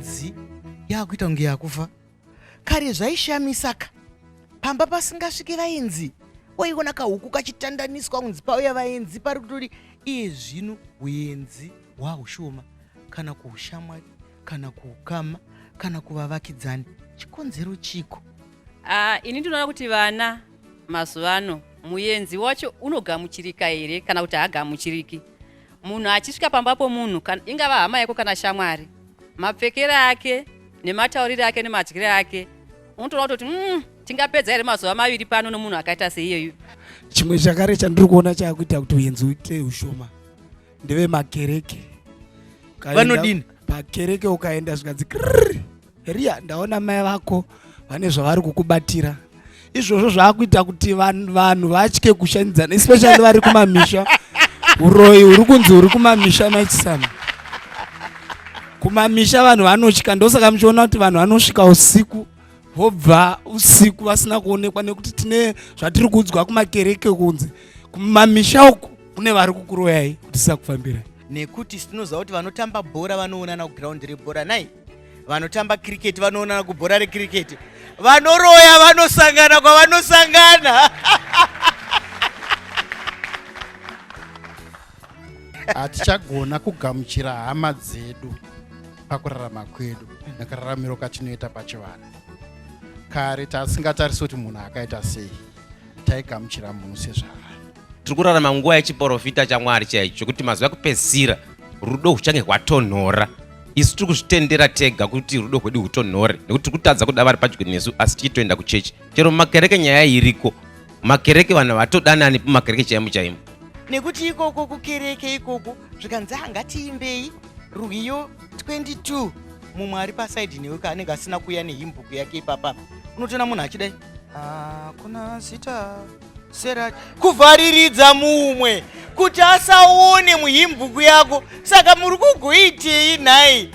huenzi yakuita kunge yakufa. Kare zvaishamisa pamba pasingasvike vaenzi waiona kahuku kachitandaniswa kunzi pauya vaenzi pari kutori iye zvino huenzi hwahushoma kana kuhushamwari kana kuhukama kana kuvavakidzani chikonzero chiko. Ini ndinoona kuti vana mazuvano muenzi wacho unogamuchirika here kana kuti haagamuchiriki. Munhu achisvika pamba pomunhu ingava hama yako kana shamwari, mapfekere ake nemataurire ake nemadyire ake unotoona kuti tingapedza here mazuva maviri pano nomunhu akaita seiyoyo. Chimwe chakare chandiri kuona chakuita kuti huenzi uite hushoma ndeve makereke. Vanodini? Pakereke ukaenda zvikanzi riya ndaona mai vako vane zvavari kukubatira. Izvozvo zvaakuita kuti vanhu vatye kushandidzana, especially vari kumamisha. Uroyi huri kunzi huri kumamisha Mai Chisamba. Kumamisha vanhu vanotya, ndosaka muchiona kuti vanhu vanosvika usiku vobva usiku vasina kuonekwa nekuti tine zvatiri kuudzwa kumakereke kunzi kumamisha uku kune vari kukuroyai kuti tisakufambirai. Nekuti tinoziva kuti vanotamba bhora vanoonana kugraundi rebhora nai, vanotamba kiriketi vanoonana kubhora rekiriketi, vanoroya vanosangana kwavanosangana. Hatichagona kugamuchira hama dzedu pakurarama kwedu nekararamiro katinoita pachivanhu. Kare tasingatarisi kuti munhu akaita sei, taigamuchira munhu sezvaari. Tiri kurarama nguva yechiprofita chaMwari chaicho chokuti mazuva ekupedzisira rudo huchange hwatonhora. Isu tiri kuzvitendera tega kuti rudo rwedu hutonhore nekuti tiri kutadza kuda vari padyo nesu asi tichitoenda kuchechi. Chero mumakereke nyaya iriko, makereke vanhu vatodanani mumakereke chaimo chaimo. Nekuti ikoko kukereke ikoko zvikanzi ngatiimbei rwiyo 22 mumwe ari pasaidi newe anenge asina kuya nehimbuku yake ipapa unotoona munhu achidai kuna zita sera kuvhariridza mumwe kuti asaone muhimbuku yako. Saka muri kugoitei nhai?